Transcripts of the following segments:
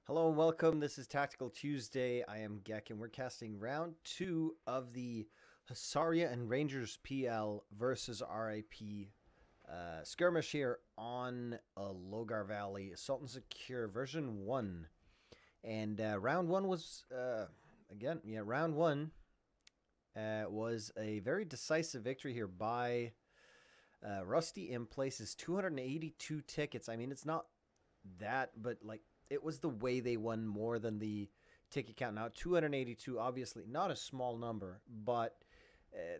Hello and welcome. This is Tactical Tuesday. I am Gek and we're casting round 2 of the Hussaria and RangersPL versus RIP skirmish here on Logar Valley, Assault and Secure version 1. And round 1 was, round 1 was a very decisive victory here by Rusty in places. 282 tickets. I mean, it's not that, but like, it was the way they won more than the ticket count. Now, 282, obviously not a small number, but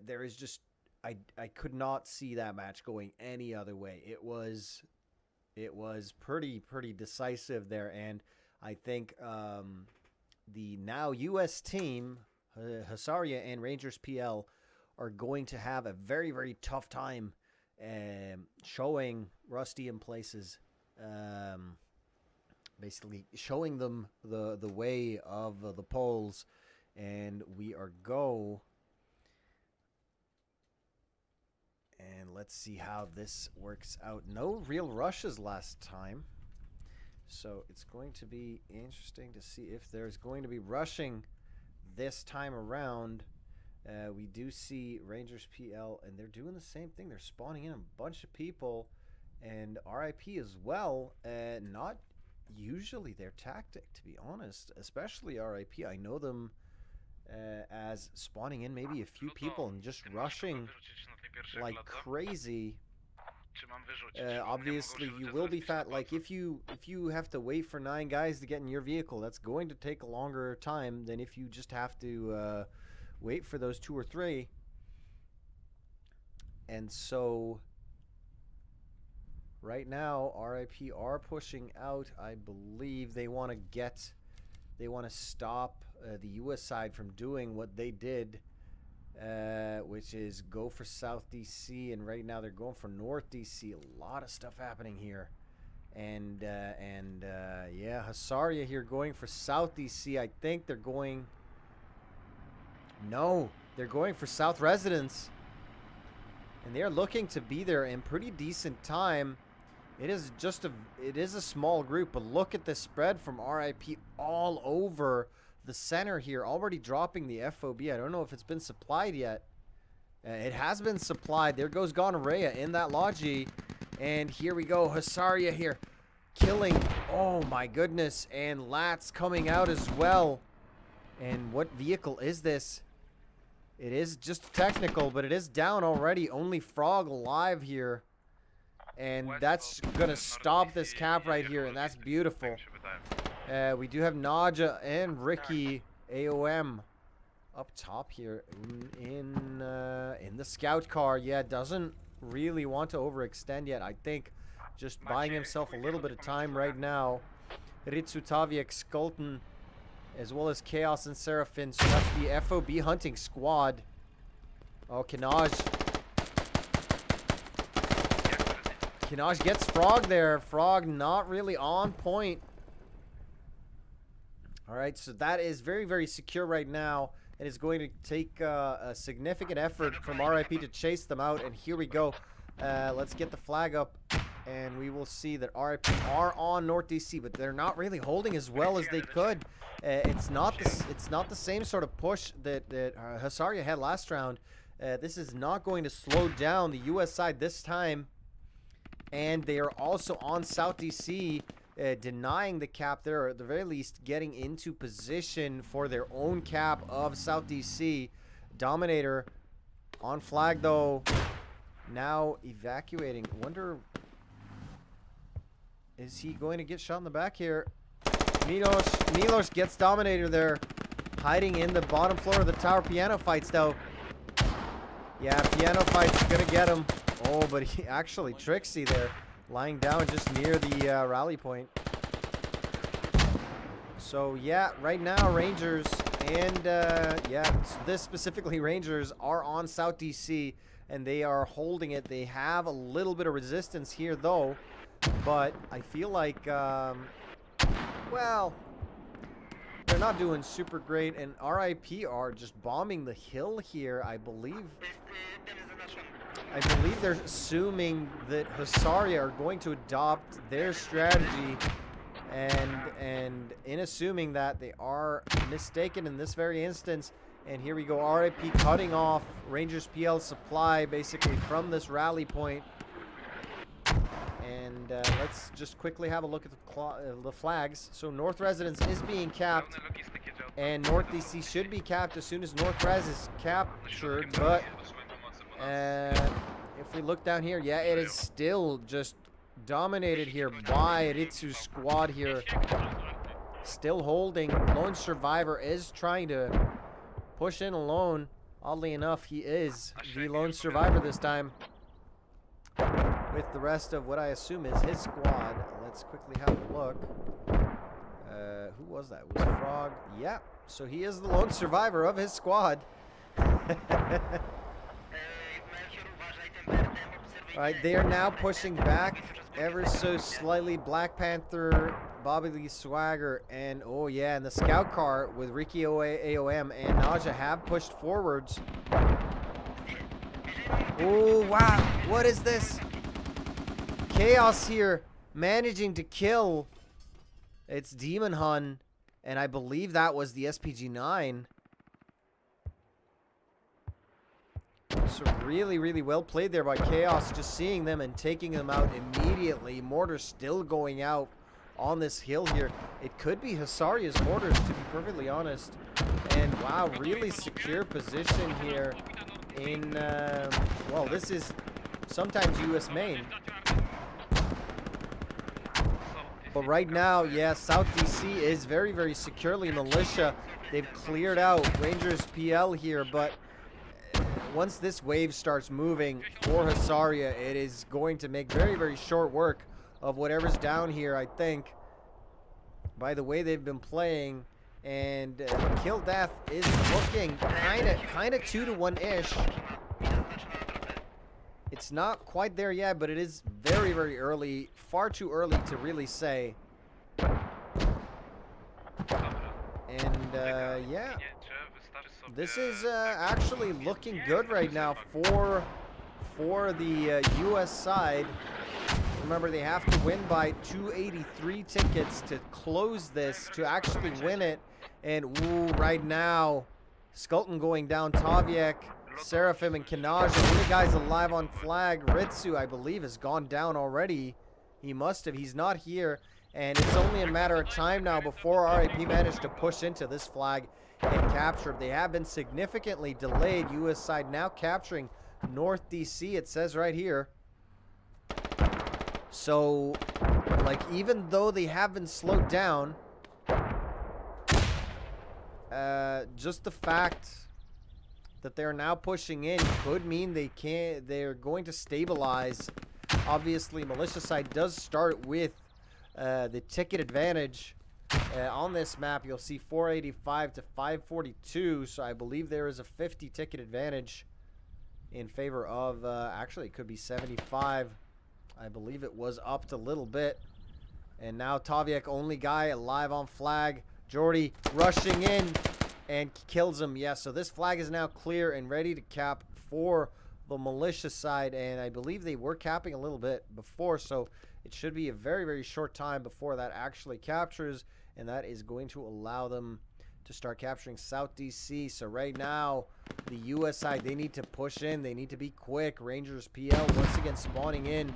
there is just, I could not see that match going any other way. It was pretty decisive there, and I think the now U.S. team, Hussaria and RangersPL, are going to have a very tough time showing Rusty in places. Basically showing them the way of the polls, and we are go. And let's see how this works out. No real rushes last time, so it's going to be interesting to see if there's going to be rushing this time around. We do see RangersPL, and they're doing the same thing. They're spawning in a bunch of people, and RIP as well. Not usually their tactic, to be honest, especially RIP. I know them as spawning in maybe a few people and just rushing like crazy. Obviously you will be fat, like if you have to wait for 9 guys to get in your vehicle, that's going to take a longer time than if you just have to wait for those 2 or 3. And so right now, RIP are pushing out. I believe they want to stop the U.S. side from doing what they did, which is go for South DC. And right now they're going for North DC. A lot of stuff happening here, and yeah, Hussaria here going for South DC. I think they're going. No, they're going for South Residence, and they're looking to be there in pretty decent time. It is a small group, but look at the spread from RIP all over the center here, already dropping the FOB. I don't know if it's been supplied yet. It has been supplied. There goes Gonorrhea in that Logi, and here we go. Hussaria here killing. Oh my goodness, and Lat's coming out as well. And what vehicle is this? It is just technical, but it is down already. Only Frog alive here. And that's going to stop this cap right here, and that's beautiful. We do have Naja and Ricky AOM up top here in the scout car. Yeah, doesn't really want to overextend yet. I think just buying himself a little bit of time right now. Ritsutaviek, Skulton, as well as Chaos and Seraphin. So that's the FOB hunting squad. Oh, Kinaj gets Frog there. Frog not really on point. All right, so that is very secure right now. It is going to take a significant effort from RIP to chase them out. And here we go. Let's get the flag up, and we will see that RIP are on North DC, but they're not really holding as well as they could. It's not the same sort of push that Hussaria had last round. This is not going to slow down the U.S. side this time. And they are also on South DC, denying the cap there, or at the very least getting into position for their own cap of South DC. Dominator on flag, though, now evacuating. Wonder, is he going to get shot in the back here? Milos gets Dominator there, hiding in the bottom floor of the tower. Piano fights, though. Yeah, Piano fight's going to get him. Oh, but he actually Trixie there, lying down just near the rally point. So yeah, right now Rangers and yeah, this specifically Rangers are on South DC, and they are holding it. They have a little bit of resistance here though, but I feel like well, they're not doing super great, and RIP are just bombing the hill here. I believe they're assuming that Hussaria are going to adopt their strategy And in assuming that they are mistaken in this very instance, and here we go, RIP cutting off RangersPL supply basically from this rally point. And let's just quickly have a look at the flags. So North Residence is being capped, and North DC should be capped as soon as North Res is captured. But if we look down here, yeah, it is still just dominated here by Ritsu's squad here. Still holding. Lone Survivor is trying to push in alone. Oddly enough, he is the Lone Survivor this time, with the rest of what I assume is his squad. Let's quickly have a look. Who was that? Was Frog? Yeah. So he is the Lone Survivor of his squad. Alright, they are now pushing back ever so slightly. Black Panther, Bobby Lee Swagger, and oh yeah, and the scout car with Ricky AOM and Naja have pushed forwards. Oh wow, what is this? Chaos here, managing to kill. It's Demon Hun, and I believe that was the SPG-9. So really, really well played there by Chaos, just seeing them and taking them out immediately. Mortar still going out on this hill here. It could be Hussaria's mortars, to be perfectly honest. And wow, really secure position here in, well, this is sometimes US main. But right now, yeah, South DC is very, very securely militia. They've cleared out RangersPL here, but once this wave starts moving for Hussaria, it is going to make very, very short work of whatever's down here, I think, by the way they've been playing. And kill death is looking kind of 2-to-1-ish. It's not quite there yet, but it is very, very early. Far too early to really say. And yeah, this is actually looking good right now for the US side. Remember, they have to win by 283 tickets to close this, to actually win it. And ooh, right now, Skulton going down, Taviek, Seraphim, and Kanaja. The guys alive on flag. Ritsu, I believe, has gone down already. He must have. He's not here. And it's only a matter of time now before RIP managed to push into this flag and capture. They have been significantly delayed. US side now capturing North DC, it says right here. So, like, even though they have been slowed down, just the fact that they're now pushing in could mean they're going to stabilize. Obviously, militia side does start with the ticket advantage. On this map, you'll see 485 to 542, so I believe there is a 50 ticket advantage in favor of, actually it could be 75. I believe it was upped a little bit. And now Taviek, only guy alive on flag. Jordy rushing in and kills him. Yeah, so this flag is now clear and ready to cap for the militia side. And I believe they were capping a little bit before, so it should be a very, very short time before that actually captures. And that is going to allow them to start capturing South DC. So right now, the US side, they need to push in. They need to be quick. RangersPL once again spawning in.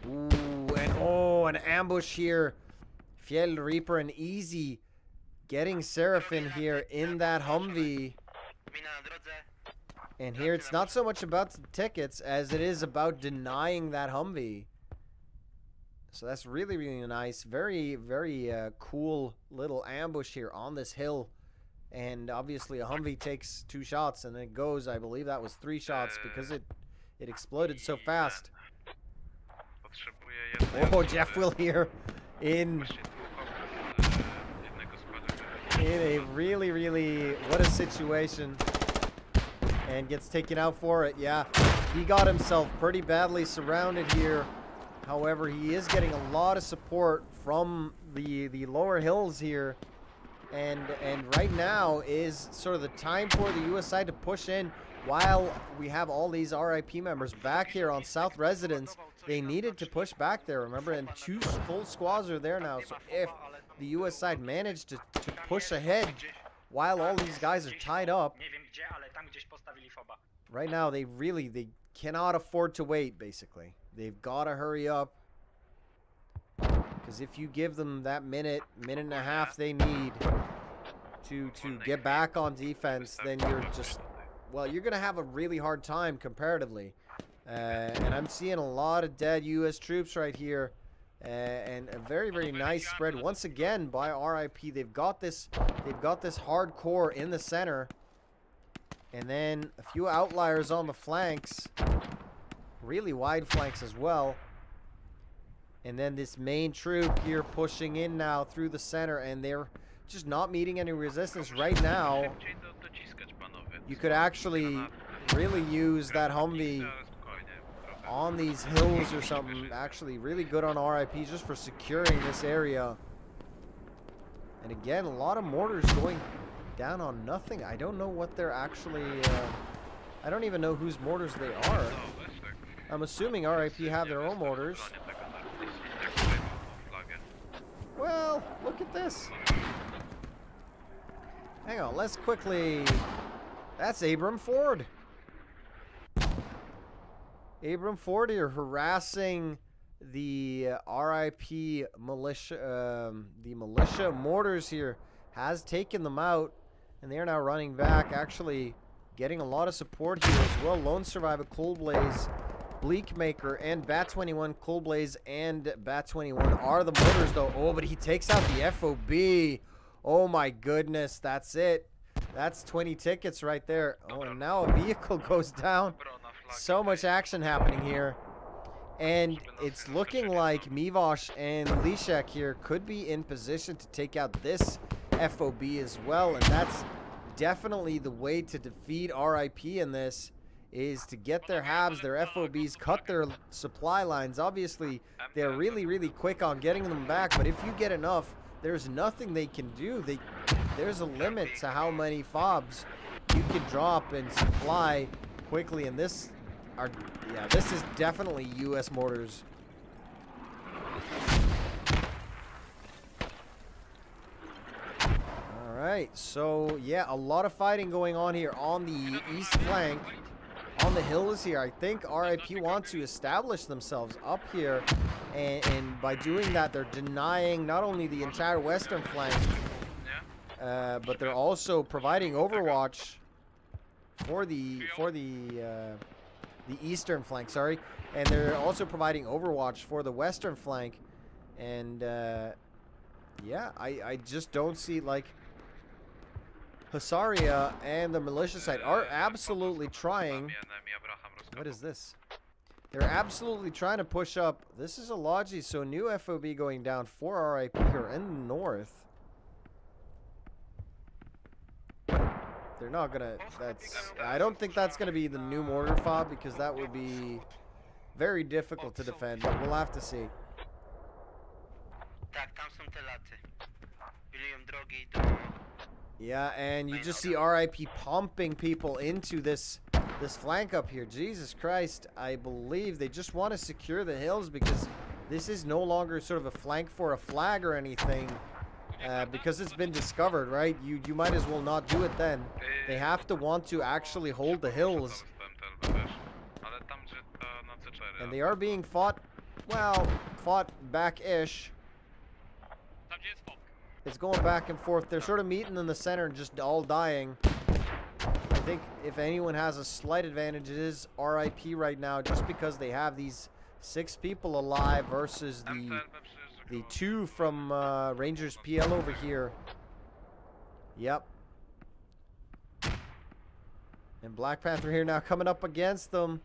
Ooh, and oh, an ambush here. Fjell Reaper and Easy getting Seraphim here in that Humvee. And here it's not so much about the tickets as it is about denying that Humvee. So that's really, really nice. Very, very cool little ambush here on this hill. And obviously a Humvee takes 2 shots and then it goes, I believe that was 3 shots because it exploded so fast. Oh, Jeff Will here in a really, really, what a situation. And gets taken out for it. Yeah, he got himself pretty badly surrounded here. However, he is getting a lot of support from the lower hills here. And right now is sort of the time for the US side to push in while we have all these RIP members back here on South Residence. They needed to push back there, remember, and 2 full squads are there now. So if the US side managed to push ahead while all these guys are tied up. Right now, they cannot afford to wait, basically. They've got to hurry up. Because if you give them that minute and a half they need to get back on defense, then you're just, well, you're going to have a really hard time comparatively. And I'm seeing a lot of dead U.S. troops right here. And a very, very nice spread once again by RIP. They've got this hardcore in the center. And then a few outliers on the flanks. Really wide flanks as well. And then this main troop here pushing in now through the center, and they're just not meeting any resistance right now. You could actually really use that Humvee on these hills or something. Actually really good on RIP just for securing this area. And again, a lot of mortars going down on nothing. I don't know what they're actually... I don't even know whose mortars they are. I'm assuming RIP have their own mortars. Well, look at this. Hang on, let's quickly... That's Abram Ford. Abram Ford here harassing the RIP militia. The militia mortars here has taken them out, and they are now running back, actually getting a lot of support here as well. Lone Survivor, Cold Blaze, Bleakmaker, and Bat-21. Cold Blaze and Bat-21 are the mortars, though. Oh, but he takes out the FOB. Oh, my goodness. That's it. That's 20 tickets right there. Oh, and now a vehicle goes down. So much action happening here. And it's looking like Mivosh and Lishek here could be in position to take out this FOB as well. And that's definitely the way to defeat RIP in this, is to get their habs, their FOBs, cut their supply lines. Obviously, they're really, really quick on getting them back, but if you get enough, there's nothing they can do. There's a limit to how many FOBs you can drop and supply quickly, and this is definitely US mortars. All right, so yeah, a lot of fighting going on here on the east flank. On the hills here, I think RIP want to establish themselves up here, and by doing that, they're denying not only the entire western flank, but they're also providing overwatch for the eastern flank. Sorry, and they're also providing overwatch for the western flank, and yeah, I just don't see, like, Hussaria and the militia side are absolutely trying. What is this? They're absolutely trying to push up. This is a Logi, so new FOB going down for RIP here in the north. They're not gonna... I don't think that's gonna be the new mortar fob, because that would be very difficult to defend, but we'll have to see. Yeah, and you just see RIP pumping people into this flank up here. Jesus Christ, I believe they just want to secure the hills, because this is no longer sort of a flank for a flag or anything, because it's been discovered, right? You might as well not do it then. They have to want to actually hold the hills. And they are being fought, well, fought back-ish. It's going back and forth. They're sort of meeting in the center and just all dying. I think if anyone has a slight advantage, it is RIP right now, just because they have these 6 people alive versus the 2 from RangersPL over here. Yep. And Black Panther here now coming up against them.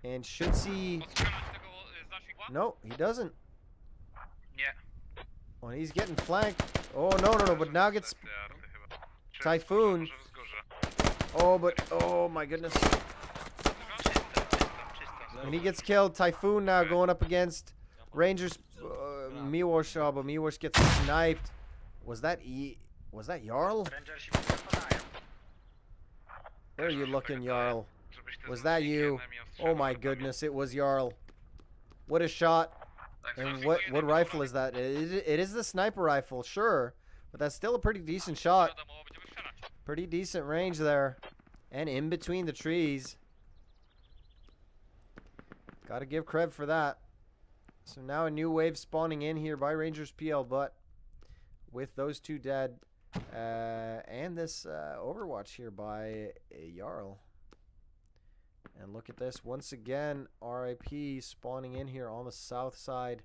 And should see... No, he doesn't. Yeah. Well, he's getting flanked. Oh, no, but now gets Typhoon. Oh, but, oh my goodness. And he gets killed. Typhoon now going up against Rangers. Miłosz, oh, but Miłosz gets sniped. Was that Jarl? Where are you looking, Jarl? Was that you? Oh my goodness, it was Jarl. What a shot. And what rifle is that? It is the sniper rifle, sure. But that's still a pretty decent shot. Pretty decent range there. And in between the trees. Gotta give cred for that. So now a new wave spawning in here by RangersPL, but with those two dead. And this Overwatch here by Jarl. And look at this. Once again, RIP spawning in here on the south side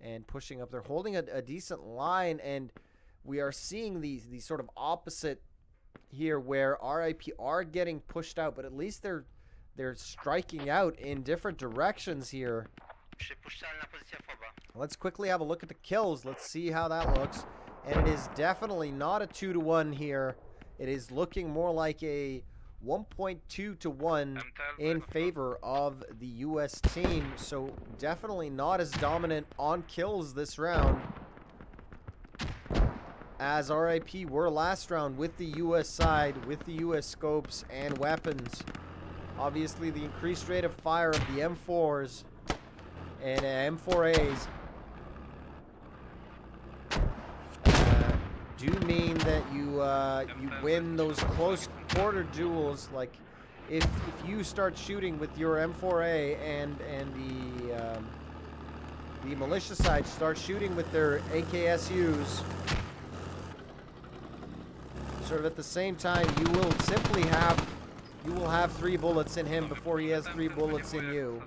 and pushing up. They're holding a decent line, and we are seeing these sort of opposite here where RIP are getting pushed out, but at least they're striking out in different directions here. Let's quickly have a look at the kills. Let's see how that looks. And it is definitely not a 2-to-1 here. It is looking more like a 1.2 to 1 in favor of the US team. So definitely not as dominant on kills this round as RIP were last round with the US side, with the US scopes and weapons. Obviously the increased rate of fire of the M4s and M4As do mean that you win those close quarter duels. Like if you start shooting with your M4A and the militia side start shooting with their AKSUs sort of at the same time, you will simply have 3 bullets in him before he has 3 bullets in you.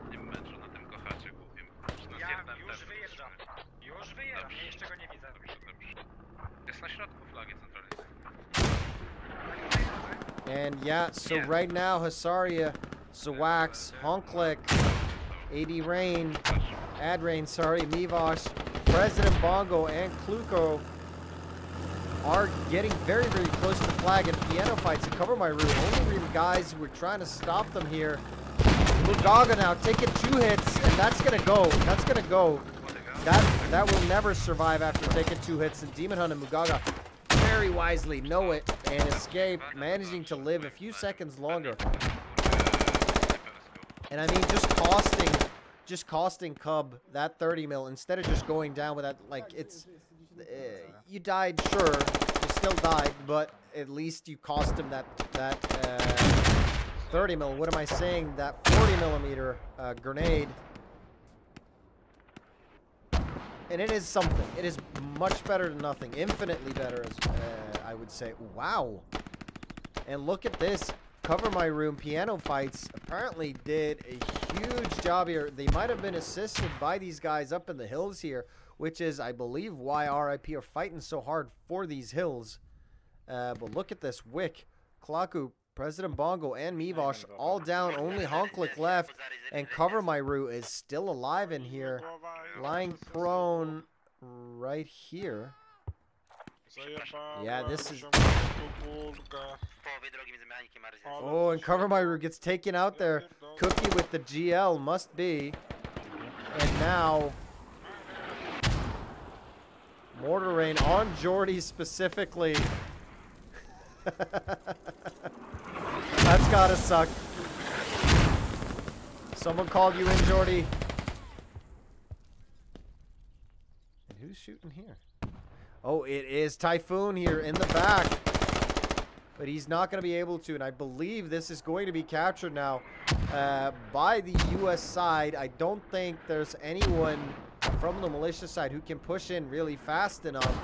And yeah, so right now Hussaria, Zawax, Honklik, AD Rain, Mivosh, President Bongo, and Kluko are getting very, very close to the flag, and piano fights to cover my route. Only really guys who were trying to stop them here. Mugaga now taking 2 hits, and that's gonna go. That's gonna go. That will never survive after taking 2 hits. And Demon Hunt and Mugaga very wisely know it and escape, managing to live a few seconds longer. And I mean, just costing Cub that 30 mil instead of just going down with that. Like, it's you died, sure, you still died, but at least you cost him that 30 mil. What am I saying? That 40 millimeter grenade. And it is something. It is much better than nothing. Infinitely better, as I would say. Wow. And look at this. Cover My Room piano fights apparently did a huge job here. They might have been assisted by these guys up in the hills here, which is, I believe, why RIP are fighting so hard for these hills. But look at this. Wick, Klaku, President Bongo, and Mivosh all down. Only Honklik left. And Cover My Route is still alive in here. Lying prone right here. Yeah, this is... Oh, and Cover My Route gets taken out there. Cookie with the GL must be. And now... Mortar Rain on Jordy specifically. That's gotta suck. Someone called you in, Jordy. And who's shooting here? Oh, it is Typhoon here in the back. But he's not going to be able to. And I believe this is going to be captured now by the U.S. side. I don't think there's anyone from the militia side who can push in really fast enough.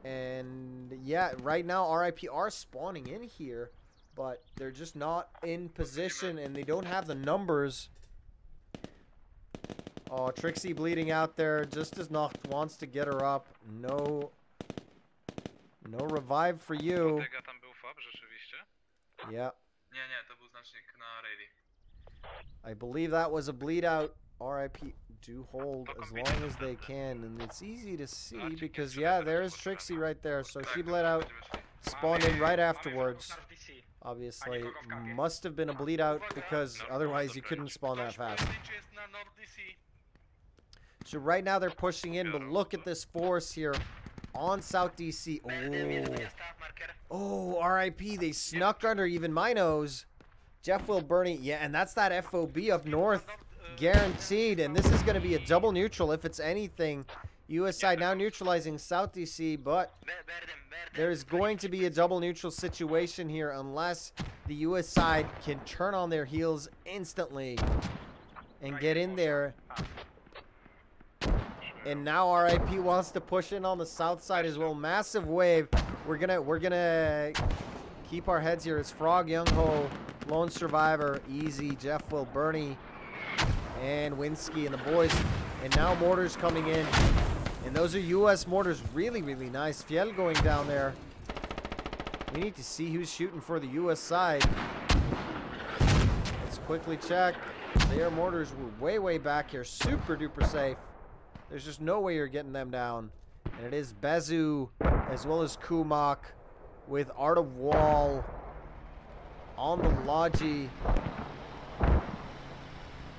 And yeah, right now RIP are spawning in here, but they're just not in position and they don't have the numbers. Oh, Trixie bleeding out there just as Nacht wants to get her up. No revive for you. Yeah. I believe that was a bleed out. RIP do hold as long as they can, and it's easy to see because yeah, there's Trixie right there. So she bled out, spawned in right afterwards. Obviously, must have been a bleed out because otherwise you couldn't spawn that fast. So right now they're pushing in, but look at this force here on South DC. Oh, RIP, they snuck under even my nose. Jeff Will Bernie, yeah, and that's that FOB up north guaranteed. And this is going to be a double neutral if it's anything. US side now neutralizing South DC, but there's going to be a double neutral situation here unless the US side can turn on their heels instantly and get in there. And now RIP wants to push in on the south side as well. Massive wave. We're gonna keep our heads here. It's Frog, Young Ho, Lone Survivor, Easy, Jeff Will, Bernie, and Winsky and the boys. And now mortars coming in. And those are US mortars. Really, really nice. Fiel going down there. We need to see who's shooting for the US side. Let's quickly check. Their mortars were way, way back here. Super duper safe. There's just no way you're getting them down. And it is Bezu as well as Kumak with Art of Wall on the Logi.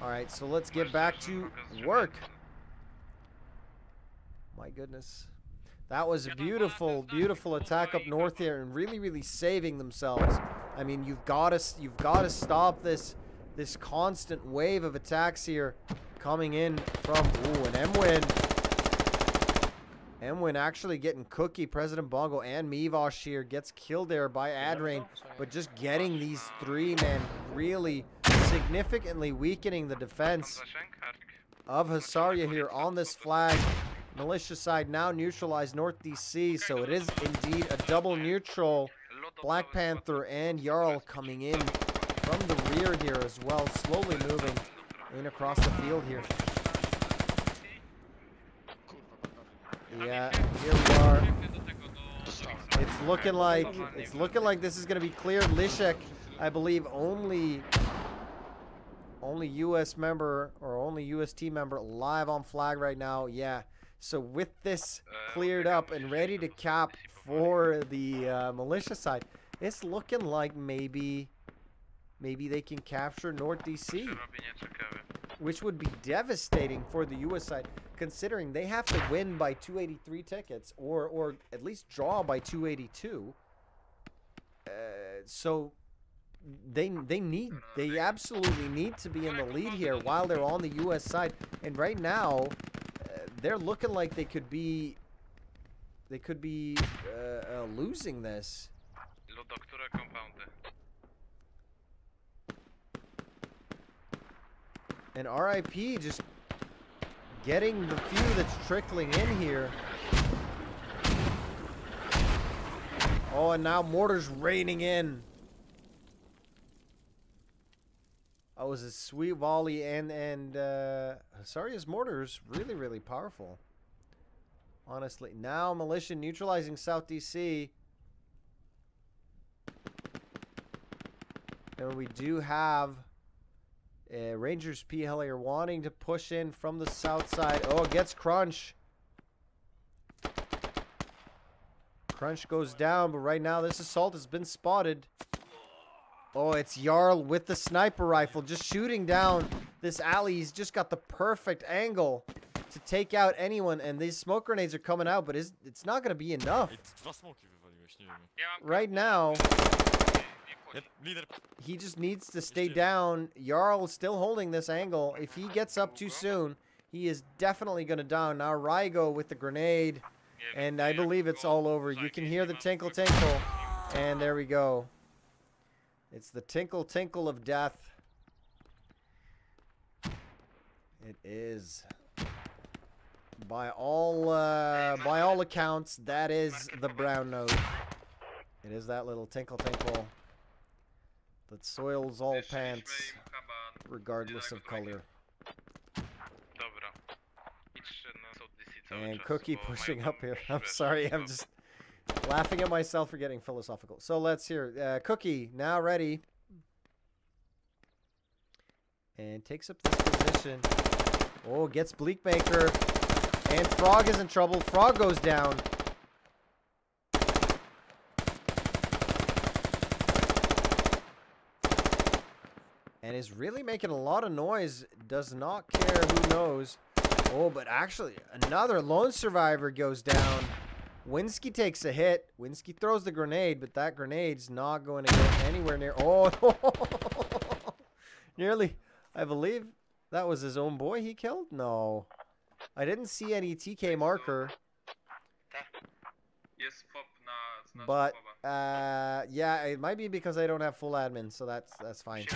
Alright, so let's get back to work. My goodness. That was a beautiful, beautiful attack up north here and really, really saving themselves. I mean, you've got to stop this constant wave of attacks here coming in from and Emwin actually getting cookie. President Bongo and Mivosh here gets killed there by Adrain, but just getting these three men really significantly weakening the defense of Hussaria here on this flag. Militia side now neutralized North DC, so it is indeed a double neutral. Black Panther and Jarl coming in from the rear here as well, slowly moving in across the field here. Yeah, here we are. It's looking like this is going to be cleared. Lishek, I believe, only US member or only US team member live on flag right now. Yeah. So with this cleared up and ready to cap for the militia side, it's looking like maybe they can capture North DC, which would be devastating for the US side, considering they have to win by 283 tickets or at least draw by 282. So they absolutely need to be in the lead here while they're on the US side. And right now, they're looking like they could be losing this. And RIP just getting the few that's trickling in here. Oh, and now mortars raining in. Oh, it was a sweet volley, and Hussaria's mortars really, really powerful. Honestly, now militia neutralizing South DC, and we do have RangersPL are wanting to push in from the south side. Oh, it gets Crunch. Crunch goes down, but right now this assault has been spotted. Oh, it's Jarl with the sniper rifle just shooting down this alley. He's just got the perfect angle to take out anyone, and these smoke grenades are coming out, but it's not going to be enough. Right now, he just needs to stay down. Jarl is still holding this angle. If he gets up too soon, he is definitely going to down. Now Rygo with the grenade, and I believe it's all over. You can hear the tinkle tinkle, and there we go. It's the tinkle tinkle of death. It is, by all accounts, that is the brown note. It is that little tinkle tinkle that soils all pants, regardless of color. And Cookie pushing up here. I'm sorry, I'm just laughing at myself for getting philosophical. So let's hear. Cookie now ready. And takes up this position. Oh, gets Bleakmaker. And Frog is in trouble. Frog goes down. And is really making a lot of noise. Does not care who knows. Oh, but actually, another lone survivor goes down. Winsky takes a hit. Winsky throws the grenade, but that grenade's not going to get anywhere near. Oh, nearly, I believe That was his own boy he killed? No. I didn't see any TK marker. But, yeah, it might be because I don't have full admin, so that's fine.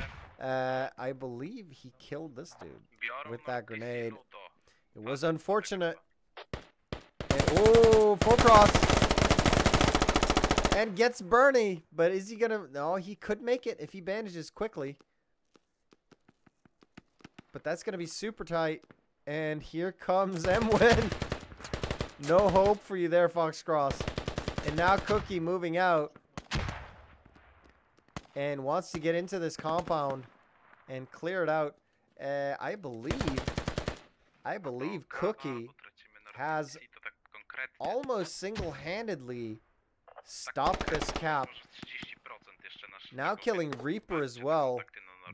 I believe he killed this dude with that grenade. It was unfortunate. And, oh, full cross. And gets Bernie. But is he gonna... No, he could make it if he bandages quickly. But that's gonna be super tight. And here comes Mwin. No hope for you there, Foxcross. And now Cookie moving out. And wants to get into this compound and clear it out. I believe Cookie has almost single-handedly stopped this cap. Now killing Reaper as well.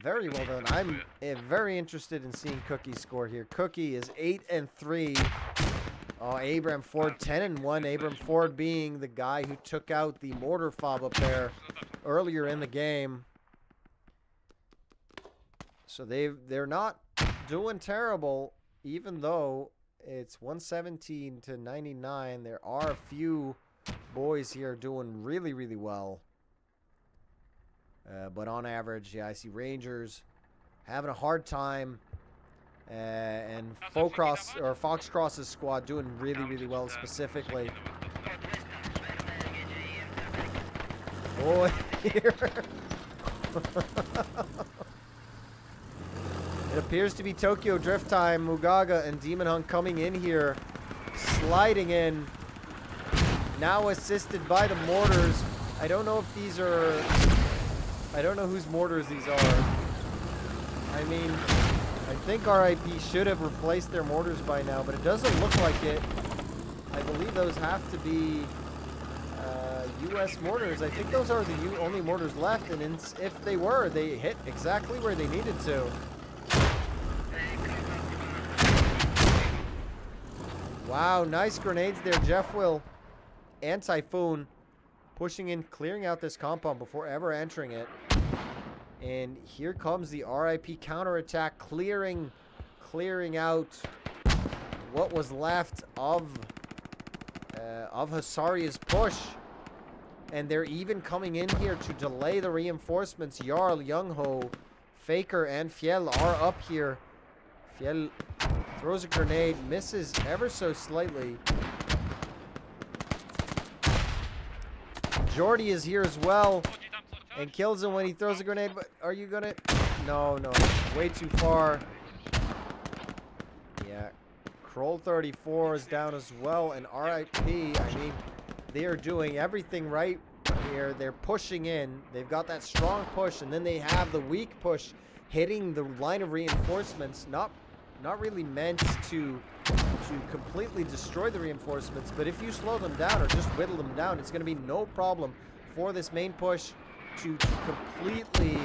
Very well done. I'm very interested in seeing Cookie's score here. Cookie is 8-3. Oh, Abram Ford 10-1. Abram Ford being the guy who took out the mortar fob up there earlier in the game. So they're not doing terrible, even though it's 117-99. There are a few boys here doing really, really well. But on average, yeah, I see Rangers having a hard time. And Foxcross's squad doing really, really well specifically. Oh, here. It appears to be Tokyo Drift time. Mugaga and Demon Hunt coming in here. Sliding in. Now assisted by the mortars. I don't know if these are... I don't know whose mortars these are. I mean, I think RIP should have replaced their mortars by now, but it doesn't look like it. I believe those have to be US mortars. I think those are the only mortars left, and if they were, they hit exactly where they needed to. Wow, nice grenades there, Jeff Will and Typhoon pushing in, clearing out this compound before ever entering it. And here comes the RIP counterattack, clearing out what was left of Hussaria's push. And they're even coming in here to delay the reinforcements. Jarl, Youngho, Faker, and Fjell are up here. Fjell throws a grenade, misses ever so slightly. Jordy is here as well and kills him when he throws a grenade. But are you gonna... No, way too far. Yeah, Kroll 34 is down as well, and RIP, I mean, they are doing everything right here. They're pushing in. They've got that strong push, and then they have the weak push hitting the line of reinforcements. Not really meant to completely destroy the reinforcements, but if you slow them down or just whittle them down, it's going to be no problem for this main push to completely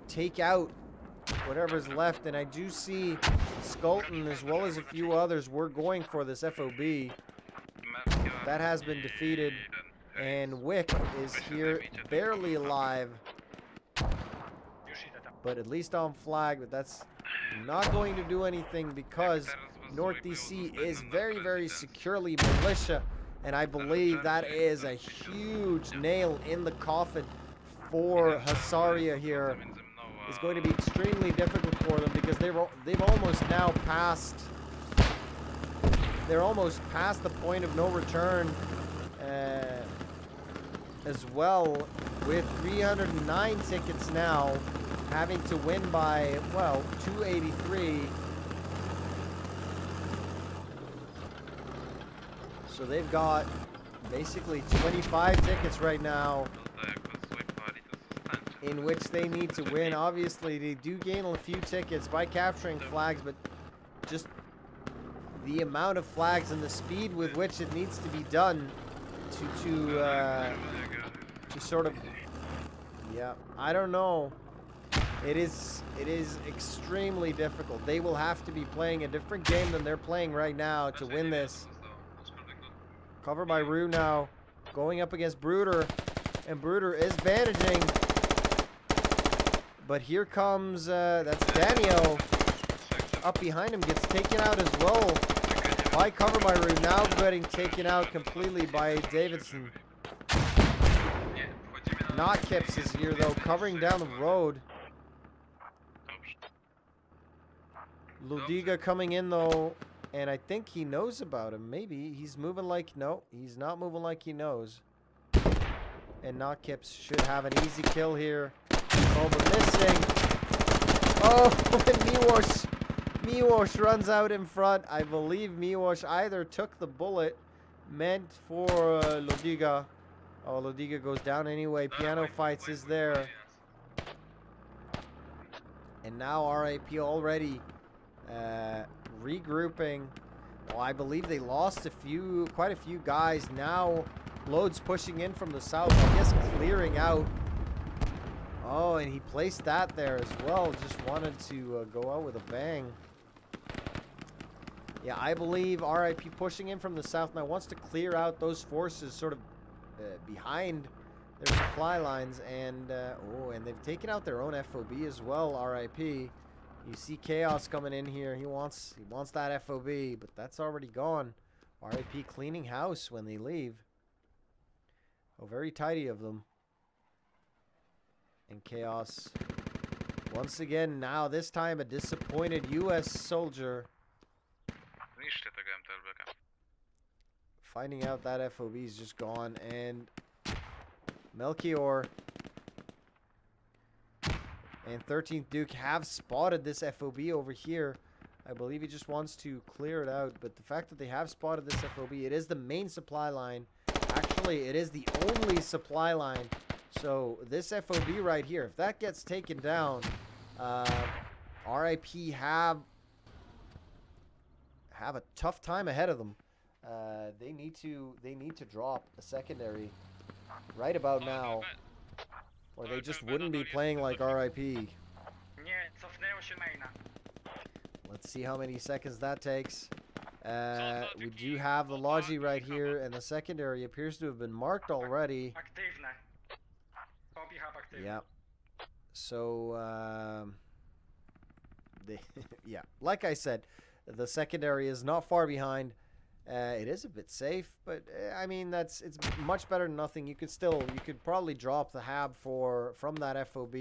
take out whatever's left. And I do see Skulton as well as a few others were going for this FOB. That has been defeated, and Wick is here barely alive, but at least on flag. But that's not going to do anything because North DC is very, very securely militia, and I believe that is a huge nail in the coffin for Hussaria here. It's going to be extremely difficult for them because they've almost now passed. They're almost past the point of no return as well, with 309 tickets now, having to win by, well, 283. So they've got basically 25 tickets right now in which they need to win. Obviously, they do gain a few tickets by capturing flags, but just the amount of flags and the speed with which it needs to be done to sort of, yeah, I don't know. It is extremely difficult. They will have to be playing a different game than they're playing right now to win this. Covered by Rue now, going up against Bruder, and Bruder is bandaging. But here comes, that's Daniel, up behind him gets taken out as well by Cover My Root. Now getting taken out completely by Davidson. Not Kips is here though, covering down the road. Ludiga coming in though, and I think he knows about him. Maybe he's moving like, no, he's not moving like he knows. And Not Kips should have an easy kill here. Oh, but missing. Oh, and Miłosz runs out in front. I believe Miłosz either took the bullet meant for Ludiga. Oh, Ludiga goes down anyway. Piano Fights is there. And now RIP already regrouping. Well, I believe they lost quite a few guys. Now Loads pushing in from the south. I guess clearing out. Oh, and he placed that there as well. Just wanted to go out with a bang. Yeah, I believe RIP pushing in from the south now wants to clear out those forces sort of behind their supply lines. And, oh, and they've taken out their own FOB as well, RIP. You see Chaos coming in here. He wants that FOB, but that's already gone. RIP cleaning house when they leave. Oh, very tidy of them. And Chaos, once again, now this time a disappointed US soldier. Finding out that FOB is just gone. And Melchior and 13th Duke have spotted this FOB over here. I believe he just wants to clear it out. But the fact that they have spotted this FOB, it is the main supply line. Actually, it is the only supply line. So this FOB right here, if that gets taken down, RIP have a tough time ahead of them. They need to drop a secondary right about now, or they just wouldn't be playing like RIP. Let's see how many seconds that takes. We do have the Logi right here, and the secondary appears to have been marked already. Yeah. So, yeah, like I said, the secondary is not far behind. It is a bit safe, but I mean it's much better than nothing. You could probably drop the hab from that FOB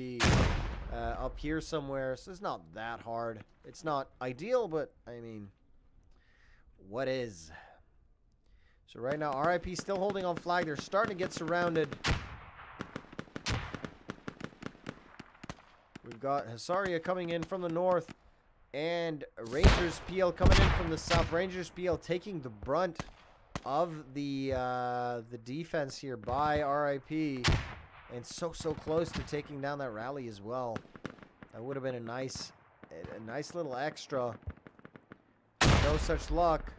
up here somewhere. So it's not that hard. It's not ideal, but I mean, what is? So right now, RIP still holding on flag. They're starting to get surrounded. We've got Hussaria coming in from the north, and RangersPL coming in from the south. RangersPL taking the brunt of the defense here by RIP, and so close to taking down that rally as well. That would have been a nice little extra. No such luck.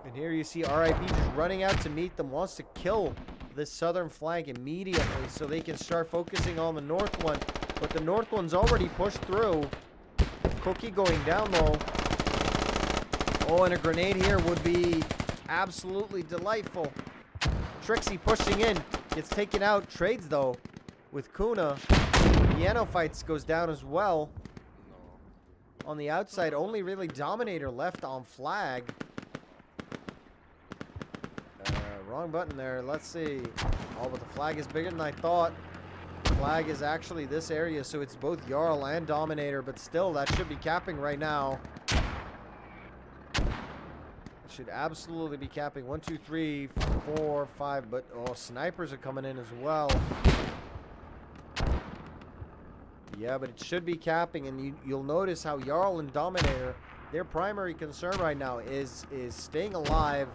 And here you see RIP just running out to meet them, wants to kill this southern flank immediately so they can start focusing on the north one. But the north one's already pushed through. Cookie going down though. Oh, and a grenade here would be absolutely delightful. Trixie pushing in, gets taken out, trades though with Kuna. Piano Fights goes down as well. On the outside, only really Dominator left on flag. Wrong button there. Let's see. Oh, but the flag is bigger than I thought. The flag is actually this area, so it's both Jarl and Dominator, but still, that should be capping right now. It should absolutely be capping. 1, 2, 3, 4, 5, but oh, snipers are coming in as well. Yeah, but it should be capping, and you'll notice how Jarl and Dominator, their primary concern right now is staying alive,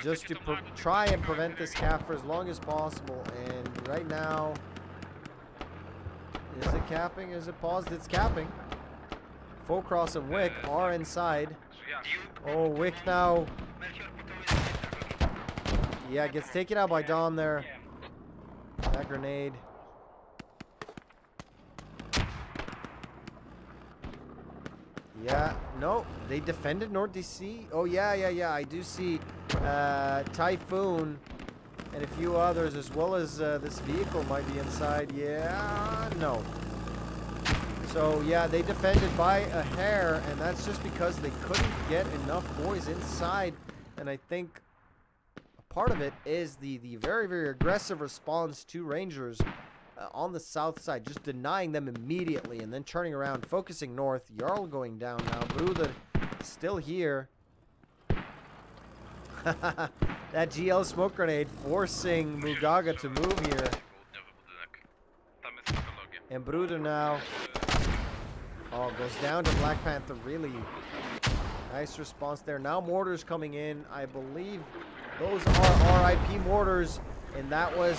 just to try and prevent this cap for as long as possible. And right now, is it capping? Is it paused? It's capping. Focross and Wick are inside. Oh, Wick now. Yeah, gets taken out by Dom there. That grenade. Yeah, no, they defended North DC. Oh, yeah, I do see Typhoon and a few others, as well as this vehicle might be inside. Yeah, no. So, yeah, they defended by a hair, and that's just because they couldn't get enough boys inside. And I think a part of it is the very, very aggressive response to Rangers on the south side, just denying them immediately and then turning around, focusing north. Jarl going down now. Bruder still here. That GL smoke grenade forcing Mugaga to move here. And Bruder now goes down to Black Panther. Really nice response there. Now mortars coming in. I believe those are RIP mortars, and that was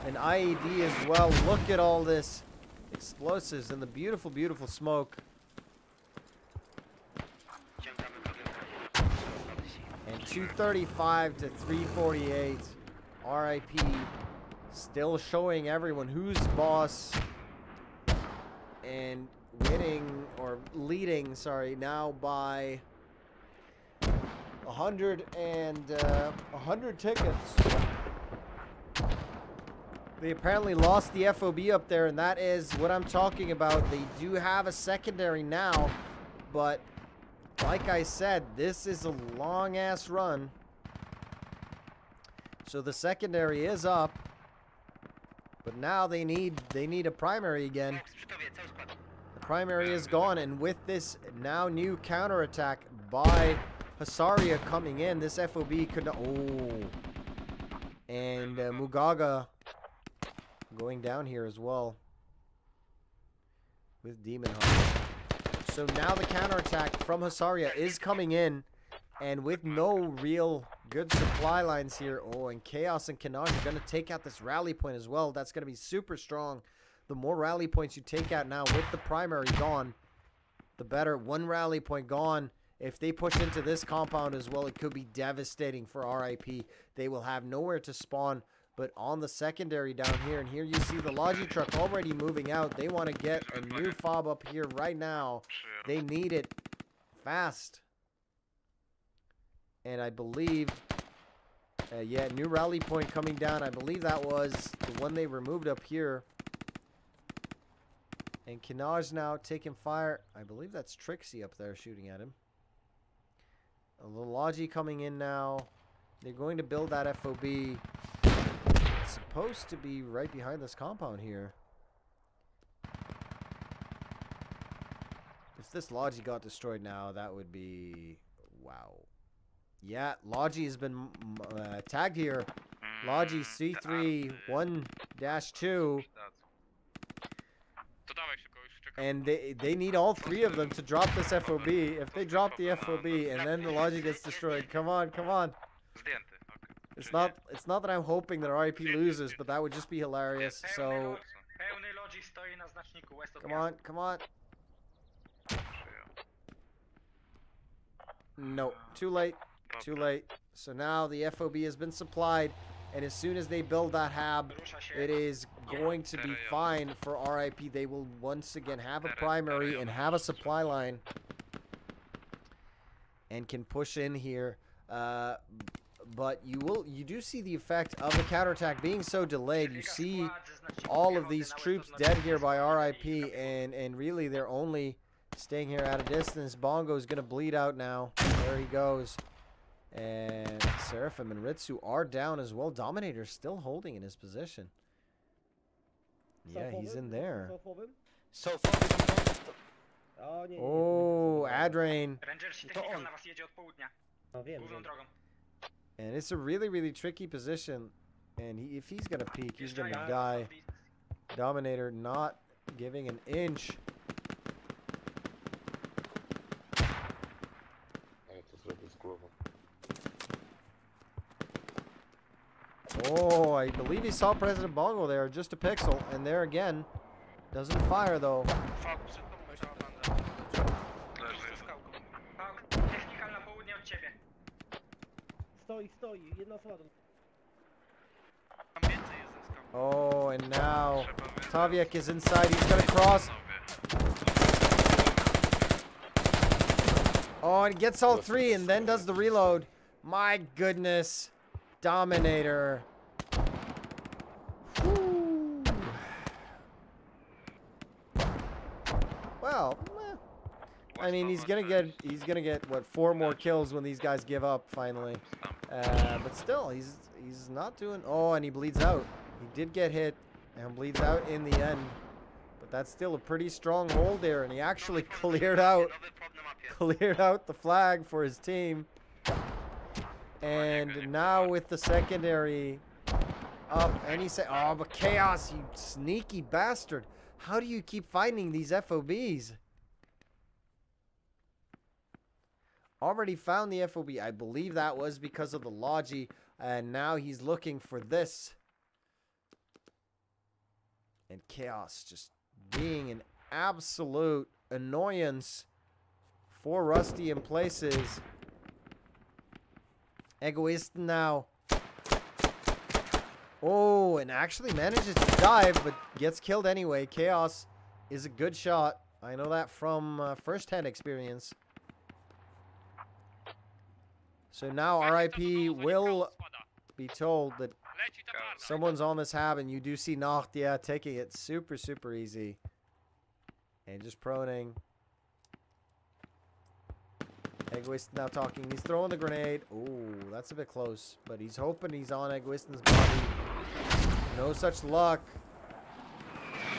an IED as well. Look at all this explosives and the beautiful, beautiful smoke. And 235 to 348. RIP still showing everyone who's boss. And winning, or leading, sorry, now by 100 tickets. They apparently lost the FOB up there, and that is what I'm talking about. They do have a secondary now, but like I said, this is a long-ass run. So the secondary is up, but now they need a primary again. The primary is gone, and with this now new counterattack by Hussaria coming in, this FOB could not. Oh, and Mugaga going down here as well with Demon Heart. So now the counterattack from Hussaria is coming in, and with no real good supply lines here. Oh, and Chaos and Kanaj are going to take out this rally point as well. That's going to be super strong. The more rally points you take out now with the primary gone, the better. One rally point gone. If they push into this compound as well, it could be devastating for RIP. They will have nowhere to spawn. But on the secondary down here, and here you see the Logi truck already moving out. They want to get a new fob up here right now. They need it fast. And I believe, yeah, new rally point coming down. I believe that was the one they removed up here. And Kanaj now taking fire. I believe that's Trixie up there shooting at him. A little Logi coming in now. They're going to build that FOB. It's supposed to be right behind this compound here. If this Logi got destroyed now, that would be... wow. Yeah, Logi has been tagged here. Logi C3 1-2. And they need all three of them to drop this FOB. If they drop the FOB and then the Logi gets destroyed, come on, come on. It's not that I'm hoping that RIP loses, but that would just be hilarious. So come on, come on. No, too late. Too late. So now the FOB has been supplied, and as soon as they build that hab, it is going to be fine for RIP. They will once again have a primary and have a supply line and can push in here. But you do see the effect of the counterattack being so delayed. You see all of these troops dead here by RIP, and really they're only staying here at a distance. Bongo is going to bleed out now. There he goes. And Seraphim and Ritsu are down as well. Dominator still holding in his position. Yeah, he's in there. Oh, Adrain. And it's a really, really tricky position. And if he's going to peek, he's going to die. Dominator not giving an inch. Oh, I believe he saw President Bongo there, just a pixel. And there again, doesn't fire though. Oh, and now Taviek is inside. He's going to cross. Oh, and he gets all three and then does the reload. My goodness. Dominator. Whew. Well, I mean, he's gonna get what, 4 more kills when these guys give up finally. But still, he's not doing. Oh, and he bleeds out. He did get hit and bleeds out in the end. But that's still a pretty strong hold there, and he actually cleared out the flag for his team. And now with the secondary up, and he said, "Oh, but Chaos, you sneaky bastard! How do you keep finding these FOBs?" Already found the FOB. I believe that was because of the Logi, and now he's looking for this. And Chaos just being an absolute annoyance for Rusty in places. Egoist now. Oh, and actually manages to dive, but gets killed anyway. Chaos is a good shot. I know that from first-hand experience. So now RIP will be told that someone's on this hab, and you do see Nacht, yeah, taking it super, super easy. And just proning. Egoist now talking. He's throwing the grenade. Ooh, that's a bit close. But he's hoping he's on Egoist's body. No such luck.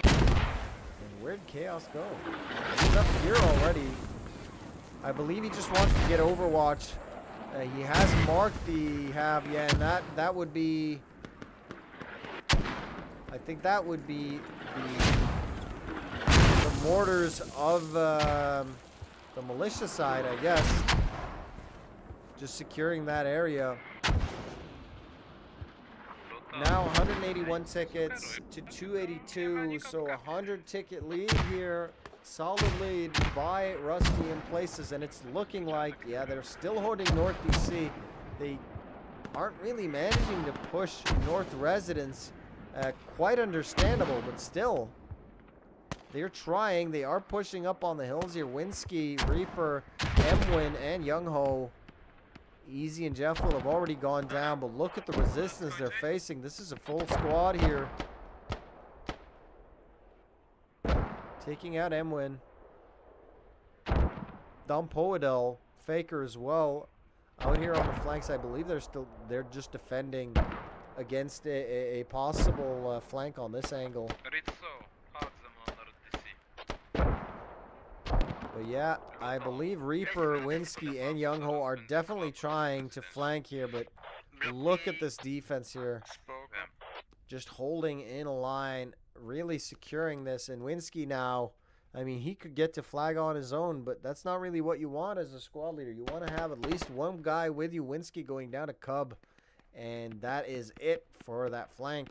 And where'd Chaos go? He's up here already. I believe he just wants to get Overwatch. He has marked the hab, yeah, and that would be. I think that would be the mortars of the militia side, I guess. Just securing that area. Now 181 tickets to 282, so a 100 ticket lead here. Solid lead by Rusty in places, and it's looking like, yeah, they're still holding North DC. They aren't really managing to push North residents. Quite understandable, but still, they're trying. They are pushing up on the hills here. Winsky, Reaper, Emwin, and Youngho. Easy and Jeff will have already gone down, but look at the resistance they're facing. This is a full squad here. Taking out Emwin. Dumpoadel, Faker as well. Out here on the flanks, I believe they're just defending against a possible flank on this angle. But yeah, I believe Reaper, Winsky, and Youngho are definitely trying to flank here, but look at this defense here. Just holding in a line, really securing this. And Winsky now, I mean, he could get to flag on his own, but that's not really what you want as a squad leader. You want to have at least one guy with you. Winsky going down to Cub, and that is it for that flank.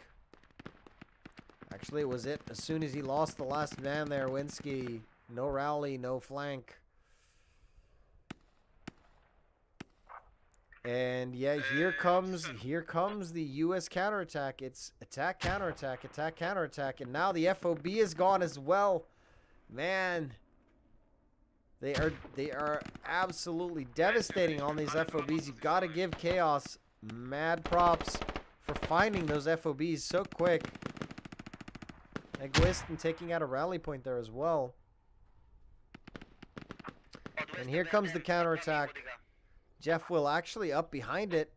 Actually, it was it as soon as he lost the last man there, Winsky. No rally, no flank. And yeah, here comes the US counterattack. It's attack, counterattack, attack, counterattack, and now the FOB is gone as well. Man, they are absolutely devastating on these FOBs. You got to give Chaos mad props for finding those FOBs so quick. Egoist and taking out a rally point there as well. And here comes the counterattack. Jeff will actually up behind it.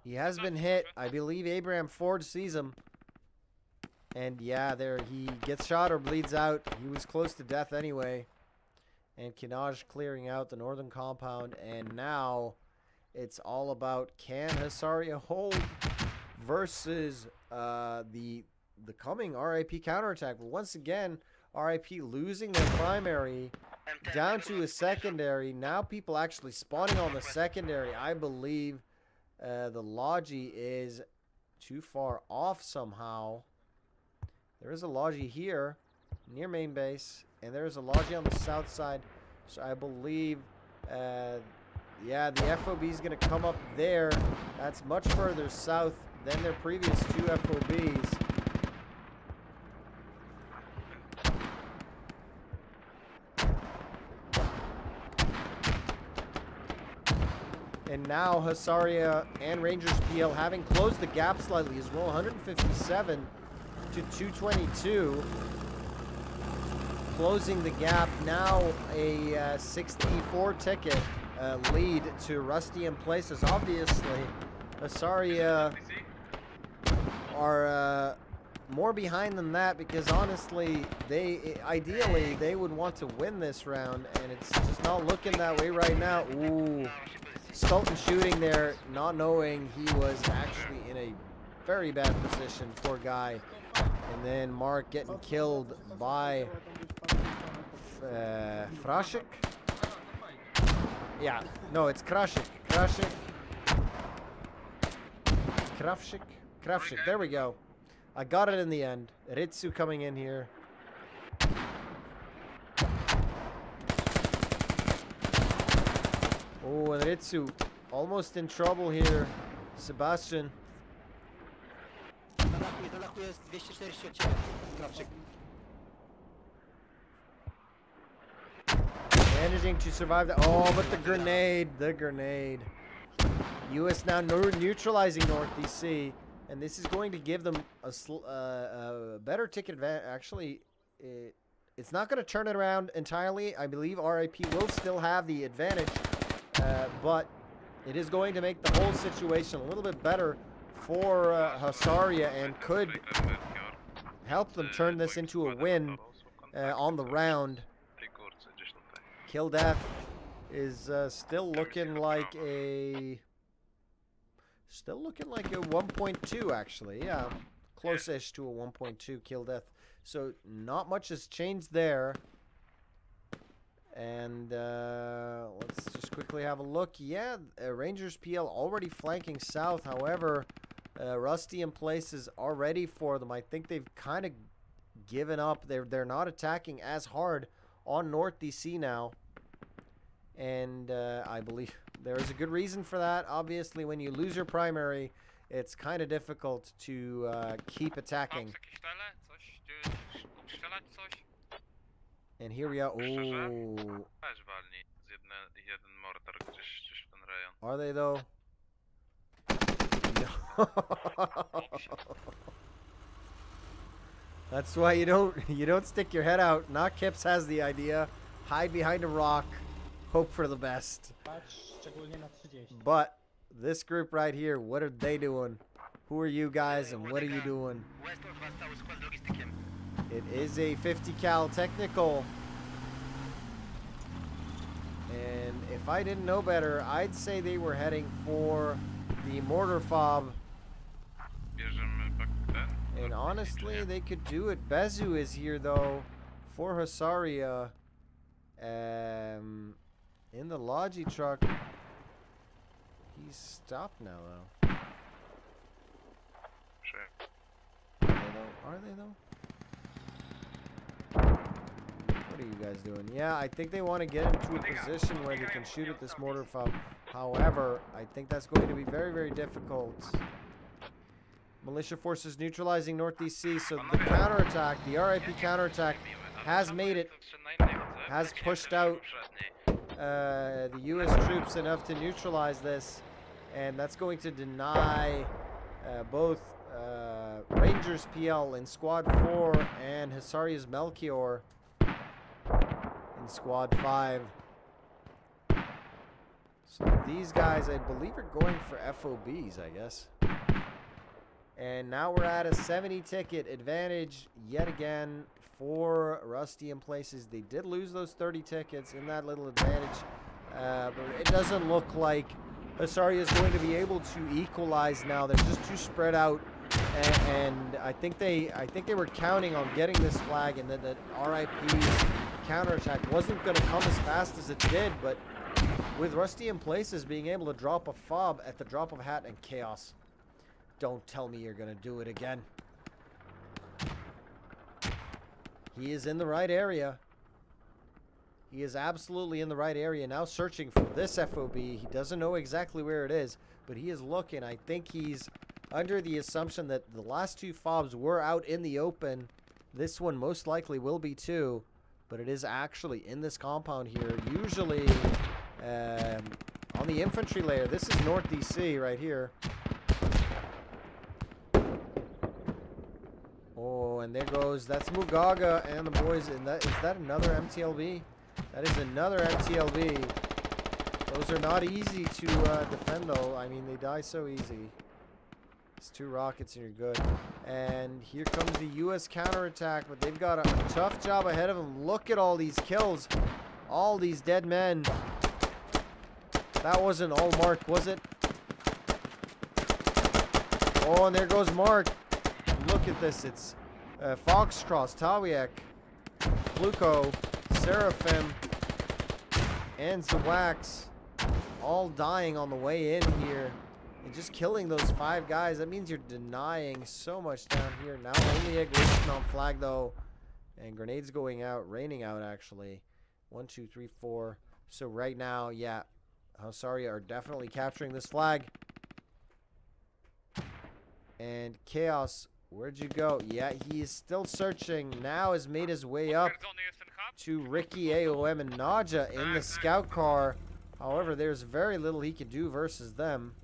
He has been hit. I believe Abraham Ford sees him. And yeah, there he gets shot or bleeds out. He was close to death anyway. And Kinaj clearing out the northern compound. And now it's all about, can Hussaria hold versus the coming RIP counterattack. But once again, RIP losing their primary down to a secondary. Now people actually spawning on the secondary. I believe the Logi is too far off somehow. There is a Logi here near main base, and there is a Logi on the south side. So I believe, yeah, the FOB is going to come up there. That's much further south than their previous two FOBs. And now Hussaria and RangersPL having closed the gap slightly as well, 157 to 222. Closing the gap now, a 64 ticket lead to Rusty in Places. Obviously, Hussaria are more behind than that because honestly, ideally they would want to win this round, and it's just not looking that way right now. Ooh, Skulton shooting there, not knowing he was actually in a very bad position. Poor guy. And then Mark getting killed by Frashik. Yeah, no, it's Krashik. Krafshik. There we go. I got it in the end. Ritsu coming in here. Oh, and Ritsu almost in trouble here. Sebastian. Managing to survive the... Oh, but the grenade. US now neutralizing North DC. And this is going to give them a better ticket advantage. Actually, it's not going to turn it around entirely. I believe RIP will still have the advantage. But it is going to make the whole situation a little bit better for Hussaria and could help them turn this into a win on the round. Kill death is still looking like a 1.2 actually. Yeah, close-ish to a 1.2 kill death. So not much has changed there. And let's just quickly have a look. Yeah, RangersPL already flanking south. However, Rusty in Places are ready for them. I think they've kind of given up. They're not attacking as hard on North DC now. And I believe there is a good reason for that. Obviously, when you lose your primary, it's kind of difficult to keep attacking. And here we are. Oh. Are they though? No. That's why you don't stick your head out. Not Kips has the idea. Hide behind a rock. Hope for the best. But this group right here, what are they doing? Who are you guys and what are you doing? It is a 50 cal technical. And if I didn't know better, I'd say they were heading for the mortar fob. And honestly, they could do it. Bezu is here though for Hussaria. In the Logi truck. He's stopped now though. Are they though? What are you guys doing? Yeah, I think they want to get into a position where they can shoot at this mortar fob. However, I think that's going to be very, very difficult. Militia forces neutralizing North DC, so the counterattack, the RIP counterattack, has made it, has pushed out the US troops enough to neutralize this, and that's going to deny both RangersPL in Squad 4 and Hussaria's Melchior in Squad 5. So these guys, I believe, are going for FOBs, I guess. And now we're at a 70 ticket advantage yet again for Rusty in Places. They did lose those 30 tickets in that little advantage, but it doesn't look like Hussaria is going to be able to equalize now. They're just too spread out, and I think they were counting on getting this flag, and that RIP's counterattack wasn't going to come as fast as it did. But with Rusty in Places being able to drop a fob at the drop of a hat and chaos, don't tell me you're going to do it again. He is in the right area. He is absolutely in the right area. Now searching for this FOB. He doesn't know exactly where it is, but he is looking. I think he's under the assumption that the last two fobs were out in the open. This one most likely will be too, but it is actually in this compound here. Usually, On the infantry layer, this is North DC right here. Oh, and there goes, that's Mugaga and the boys. And that, is that another MTLB? That is another MTLB. Those are not easy to defend, though. I mean, they die so easy. It's 2 rockets and you're good. And here comes the U.S. counterattack, but they've got a tough job ahead of them. Look at all these kills. All these dead men. That wasn't all Mark, was it? Oh, and there goes Mark. Look at this. It's Foxcross, Tawiek, Fluko, Seraphim, and Zawax all dying on the way in here. And just killing those 5 guys, that means you're denying so much down here. Now only Egoistic on flag, though. And grenades going out, raining out, actually. 1, 2, 3, 4. So right now, yeah, Hussaria are definitely capturing this flag. And Chaos, where'd you go? Yeah, he is still searching. Now has made his way up to Ricky, AOM, and Naja in the scout car. However, there's very little he can do versus them.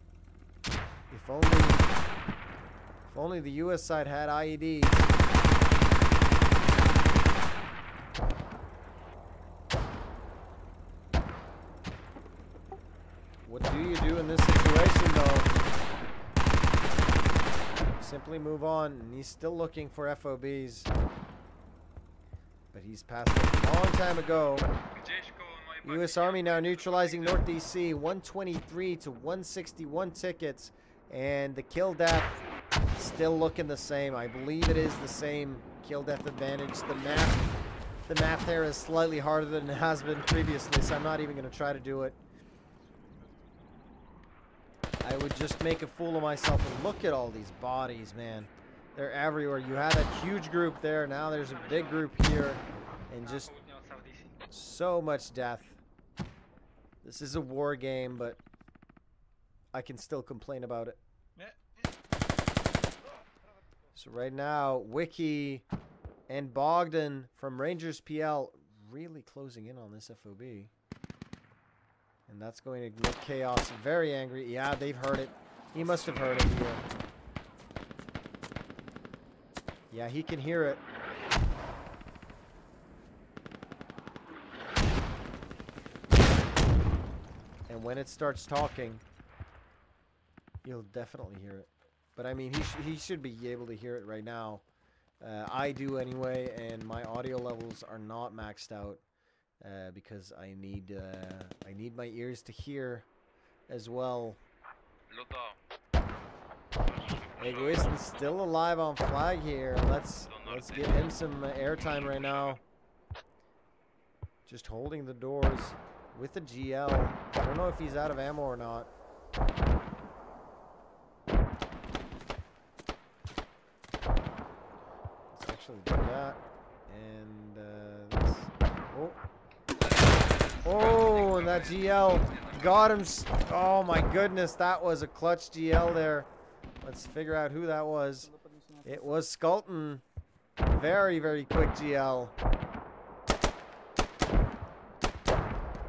If only the US side had IEDs. What do you do in this situation, though? Simply move on, and he's still looking for FOBs. But he's passed it a long time ago. U.S. Army now neutralizing North DC, 123 to 161 tickets, and the kill death still looking the same. I believe it is the same kill death advantage. The math there is slightly harder than it has been previously, so I'm not even going to try to do it. I would just make a fool of myself, and look at all these bodies, man. They're everywhere. You had a huge group there. Now there's a big group here, and just so much death. This is a war game, but I can still complain about it. So right now, Wiki and Bogdan from RangersPL really closing in on this FOB. And that's going to make Chaos very angry. Yeah, they've heard it. He must have heard it here. Yeah, he can hear it. And when it starts talking, you'll definitely hear it. But I mean, he should be able to hear it right now. I do anyway, and my audio levels are not maxed out because I need my ears to hear as well. Egoist is still alive on flag here. Let's give him some airtime right now. Just holding the doors with the GL. I don't know if he's out of ammo or not. Let's actually do that. And oh, and that GL got him. Oh my goodness, that was a clutch GL there. Let's figure out who that was. It was Skulton. Very, very quick GL.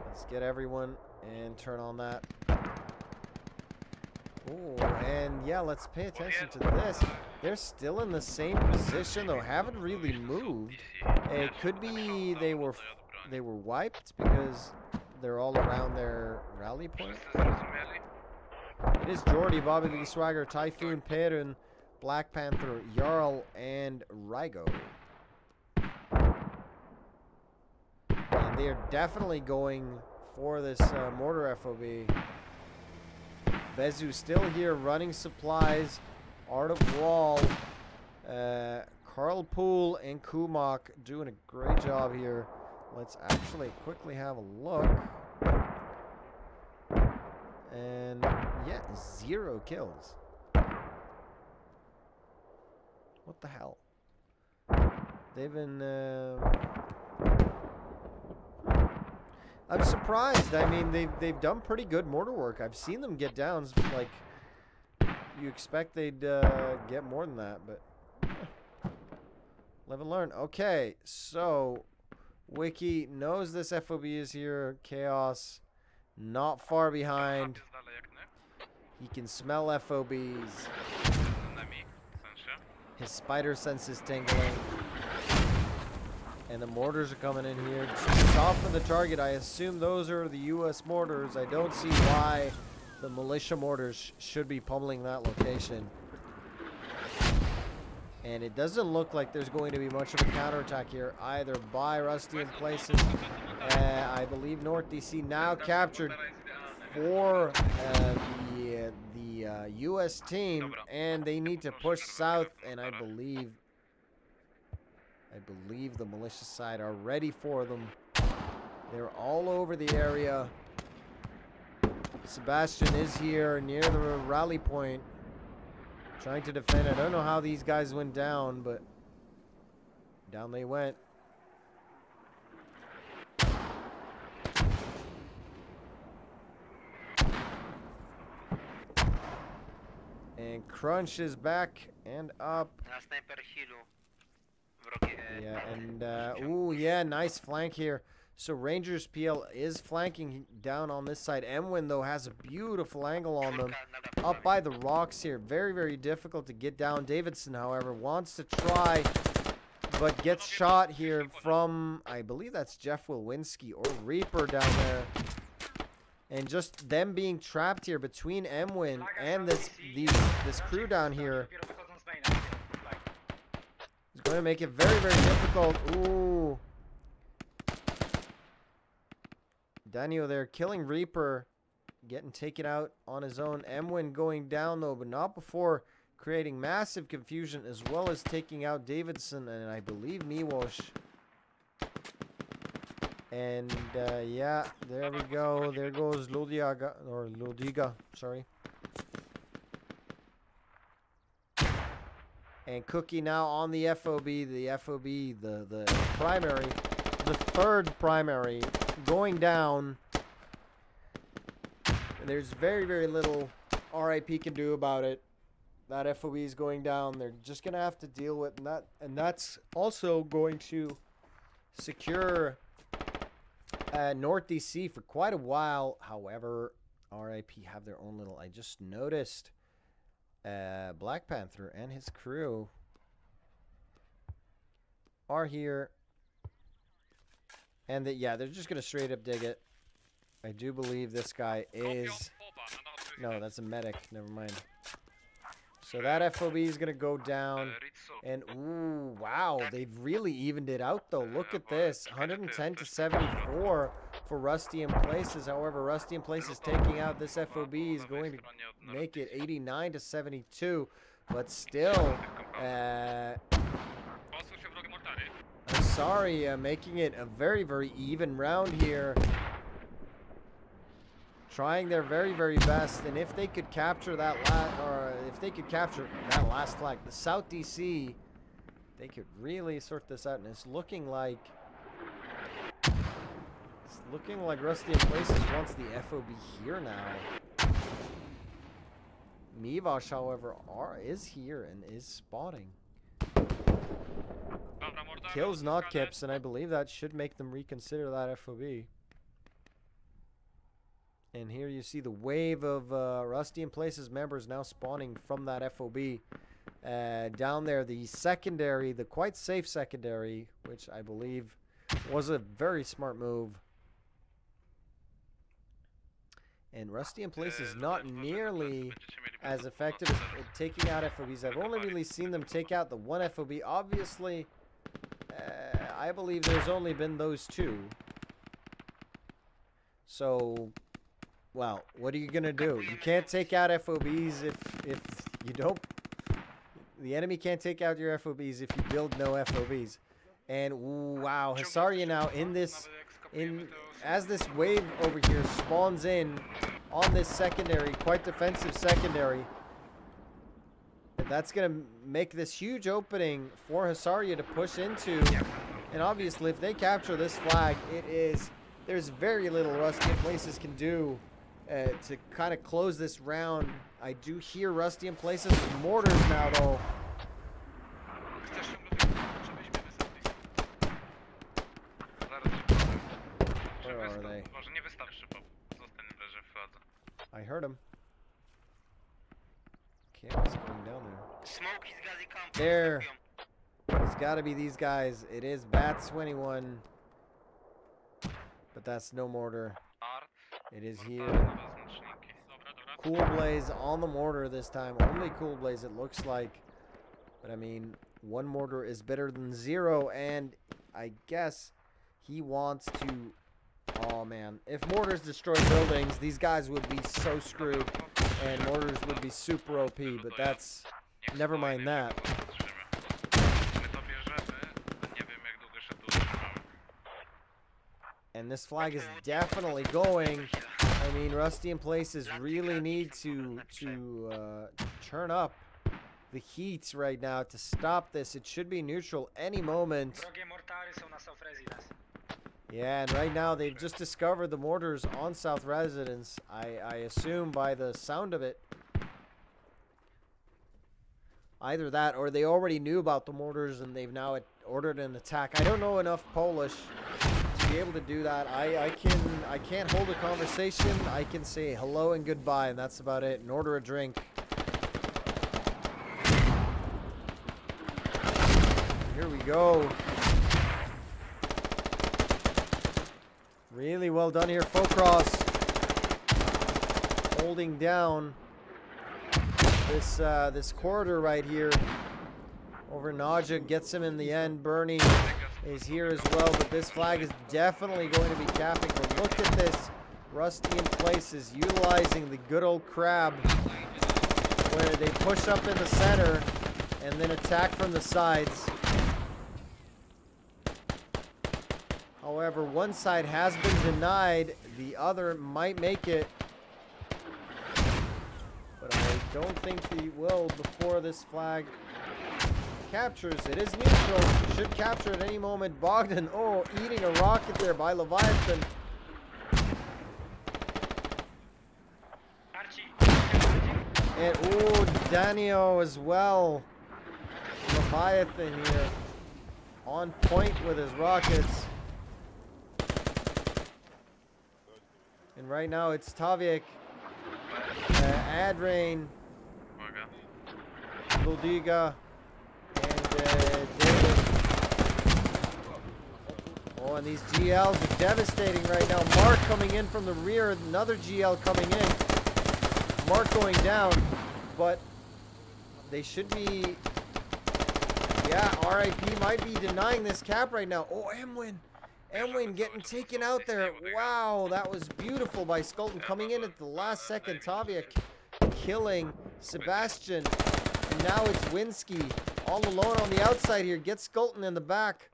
Let's get everyone and turn on that. Oh, and yeah, let's pay attention to this. They're still in the same position, though. Haven't really moved. It could be they were wiped because they're all around their rally point. It is Jordy, Bobby Lee Swagger, Typhoon, Perun, Black Panther, Jarl, and Rygo. And they are definitely going for this mortar FOB. Bezu still here running supplies. Art of Wall, Carl Poole, and Kumok doing a great job here. Let's actually quickly have a look. And yeah, 0 kills. What the hell? They've been I'm surprised. I mean, they've done pretty good mortar work. I've seen them get downs. Like, you expect they'd get more than that, but live and learn. Okay, so Wiki knows this FOB is here. Chaos Not far behind. He can smell FOBs. His spider sense is tingling. And the mortars are coming in here to soften the target. I assume those are the U.S. mortars. I don't see why the militia mortars should be pummeling that location. And it doesn't look like there's going to be much of a counterattack here either by Rusty in places. I believe North DC now captured for the U.S. team, and they need to push south. And I believe the militia side are ready for them. They're all over the area. Sebastian is here near the rally point, trying to defend. I don't know how these guys went down, but down they went. And Crunch is back and up. Yeah, and ooh, yeah, nice flank here. So RangersPL is flanking down on this side. Emwin, though, has a beautiful angle on them. Up by the rocks here. Very, very difficult to get down. Davidson, however, wants to try, but gets shot here from, I believe that's Jeff Wilwinski or Reaper down there. And just them being trapped here between Emwin and this crew down here is going to make it very, very difficult. Ooh. Daniel there killing Reaper, getting taken out on his own. Emwin going down though, but not before creating massive confusion as well as taking out Davidson and I believe Miłosz. And yeah, there we go. There goes Ludiga, sorry. And Cookie now on the FOB, the primary, the third primary going down. There's very, very little RIP can do about it. That FOB is going down. They're just gonna have to deal with that, and that's also going to secure North DC for quite a while. However, RIP have their own little. I just noticed Black Panther and his crew are here, and yeah, they're just gonna straight up dig it. I do believe this guy is. No, that's a medic. Never mind. So that FOB is gonna go down, and ooh, wow, they've really evened it out though. Look at this, 110 to 74 for Rusty in places. However, Rusty in places taking out this FOB is going to make it 89 to 72, but still, I'm sorry, making it a very, very even round here. Trying their very, very best, and if they could capture that last flag, the South DC, they could really sort this out. And it's looking like Rusty in Places wants the FOB here now. Miłosz, however, is here and is spotting. Kills not Kips, and I believe that should make them reconsider that FOB. And here you see the wave of Rusty in Places members now spawning from that FOB. Down there, the secondary, the quite safe secondary, which I believe was a very smart move. And Rusty in Places not nearly as effective at taking out FOBs. I've only really seen them take out the one FOB. Obviously, I believe there's only been those two. So, well, what are you going to do? You can't take out FOBs if you don't. The enemy can't take out your FOBs if you build no FOBs. And ooh, wow, Hussaria now as this wave over here spawns in on this secondary, quite defensive secondary. And that's going to make this huge opening for Hussaria to push into. And obviously, if they capture this flag, there's very little Rusty in Places can do to kind of close this round. I do hear Rusty in Places with mortars now, though. Where are they? heard him. Okay, what's going down there? Smoke is gazy camp. There. It's got to be these guys. It is Bat 21. But that's no mortar. It is here. Cool Blaze on the mortar this time. Only Cool Blaze, it looks like. But I mean, one mortar is better than 0. And I guess he wants to... Oh, man. If mortars destroy buildings, these guys would be so screwed. And mortars would be super OP. But that's... Never mind that. And this flag is definitely going. I mean, Rusty in Places really need to turn up the heat right now to stop this. It should be neutral any moment. Yeah, and right now they've just discovered the mortars on South Residence. I assume by the sound of it. Either that or they already knew about the mortars and they've now ordered an attack. I don't know enough Polish to be able to do that. I can't hold a conversation. I can say hello and goodbye, and that's about it, and order a drink. Here we go. Really well done here, Focross. Holding down this corridor right here. Over Naja, gets him in the end. Bernie is here as well, but this flag is definitely going to be capping. But look at this. Rusty in Places utilizing the good old crab where they push up in the center and then attack from the sides. However, one side has been denied. The other might make it. But I don't think he will before this flag captures. It is neutral. Should capture at any moment. Bogdan, oh, eating a rocket there by Leviathan. And, oh, Danio as well. Leviathan here. On point with his rockets. And right now it's Taviek, Adrain, Goldiga, and David. Oh, and these GLs are devastating right now. Mark coming in from the rear, another GL coming in. Mark going down, but they should be, yeah, RIP might be denying this cap right now. Oh, Emwin. Emwin getting taken out there. Wow, that was beautiful by Skulton coming in at the last second. Taviek killing Sebastian. And now it's Winsky all alone on the outside here. Gets Skulton in the back.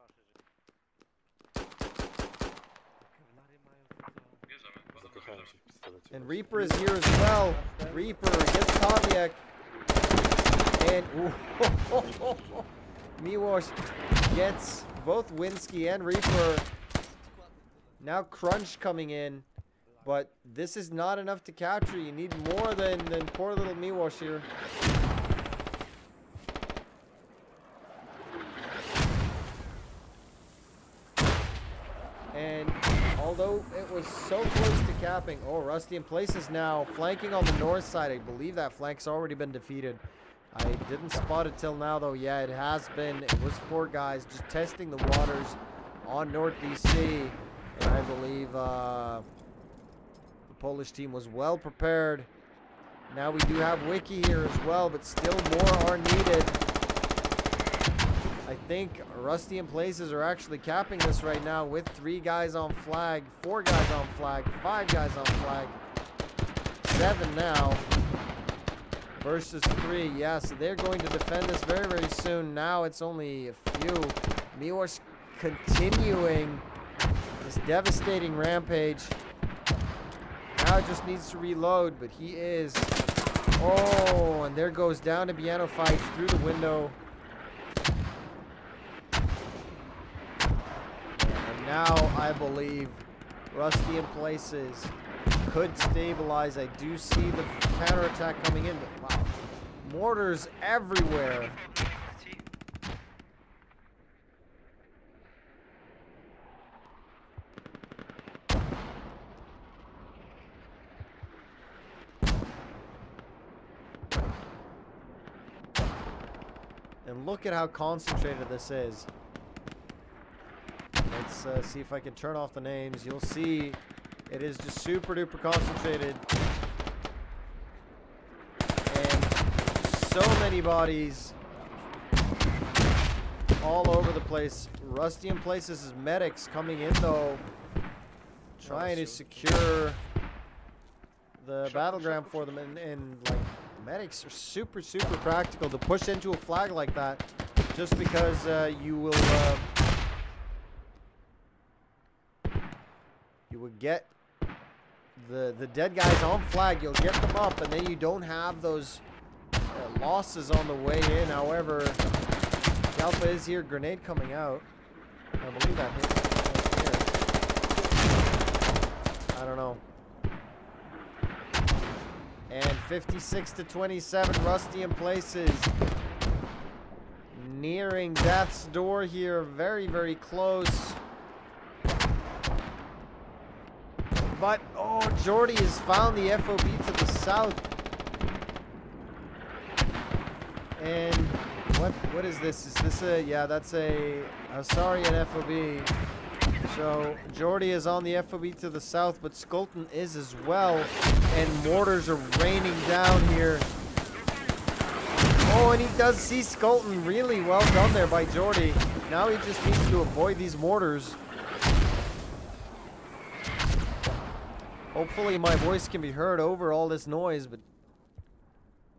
And Reaper is here as well. Reaper gets Taviek. And Miłosz gets both Winsky and Reaper. Now Crunch coming in, but this is not enough to capture. You need more than poor little Miłosz here. And although it was so close to capping, oh, Rusty in Places now flanking on the north side. I believe that flank's already been defeated. I didn't spot it till now, though. Yeah, it has been. It was 4 guys just testing the waters on North DC. And I believe the Polish team was well prepared. Now we do have Wiki here as well, but still more are needed. I think Rusty in Places are actually capping this right now with 3 guys on flag, 4 guys on flag, 5 guys on flag, 7 now versus 3. Yeah, so they're going to defend this very, very soon. Now it's only a few. Miłosz continuing this devastating rampage. Now just needs to reload, but he is. Oh, and there goes down to Piano Fights through the window. And now I believe Rusty in Places could stabilize. I do see the counterattack coming in, but wow. Mortars everywhere. And look at how concentrated this is. Let's see if I can turn off the names. You'll see it is just super duper concentrated. And so many bodies all over the place. Rusty in places as medics coming in though. Trying to secure the battleground for them. And like medics are super practical to push into a flag like that. Just because you will get the dead guys on flag. You'll get them up, and then you don't have those losses on the way in. However, the Alpha is here. Grenade coming out. I believe that hit here. I don't know. And 56 to 27, Rusty in places. Nearing death's door here. Very close. But, oh, Jordy has found the FOB to the south. And what is this? Is this a, yeah, that's a Hussaria FOB. So, Jordy is on the FOB to the south, but Skulton is as well. And mortars are raining down here. Oh, and he does see Skulton. Really well done there by Jordy. Now he just needs to avoid these mortars. Hopefully my voice can be heard over all this noise, but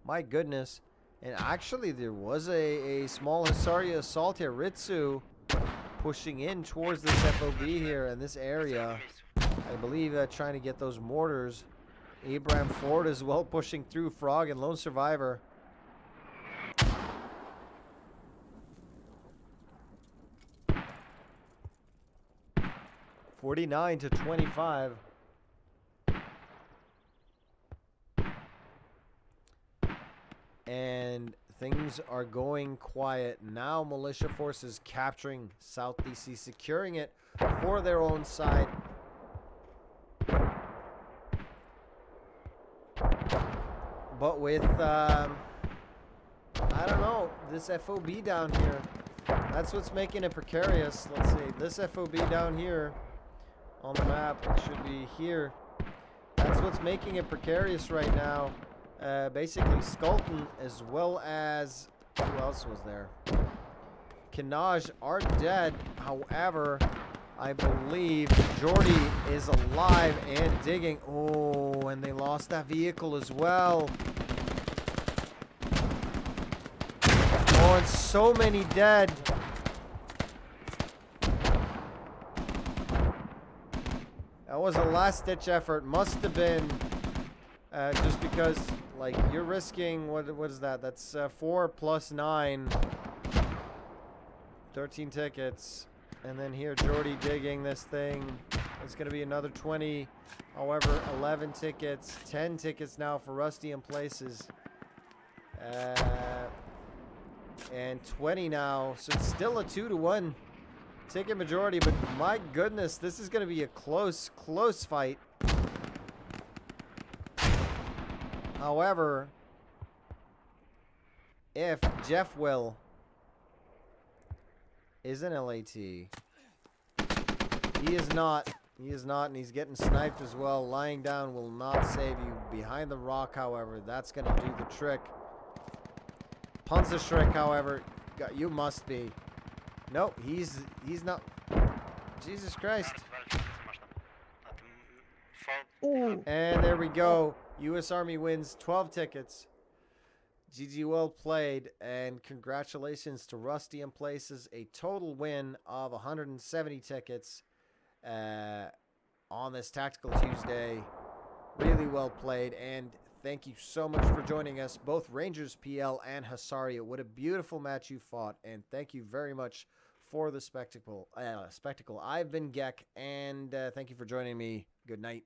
my goodness. And actually there was a small Hussaria assault here. Ritsu pushing in towards this FOB here in this area. I believe trying to get those mortars. Abraham Ford as well pushing through. Frog and Lone Survivor. $49 to $25. And things are going quiet. Now militia forces capturing South DC, securing it for their own side. But with, I don't know, this FOB down here, that's what's making it precarious. Let's see, this FOB down here on the map, it should be here. That's what's making it precarious right now. Basically Skulton as well as, who else was there? Kanaj are dead. However, I believe Jordy is alive and digging. Oh, and they lost that vehicle as well. Oh, and so many dead. That was a last-ditch effort. Must have been just because, like, you're risking, what is that? That's 4 plus 9. 13 tickets. And then here, Jordy digging this thing. It's going to be another 20. However, 11 tickets. 10 tickets now for Rusty in places. And 20 now. So it's still a 2-to-1 ticket majority. But my goodness, this is going to be a close fight. However, if Jeff Will is an LAT, he is not, and he's getting sniped as well. Lying down will not save you. Behind the rock, however, that's going to do the trick. Panzer Shrek, however, you must be. Nope, he's not. Jesus Christ. Ooh. And there we go. U.S. Army wins 12 tickets. GG, well played, and congratulations to Rusty in places. A total win of 170 tickets on this Tactical Tuesday. Really well played, and thank you so much for joining us, both RangersPL and Hussaria. What a beautiful match you fought, and thank you very much for the spectacle. I've been Gek, and thank you for joining me. Good night.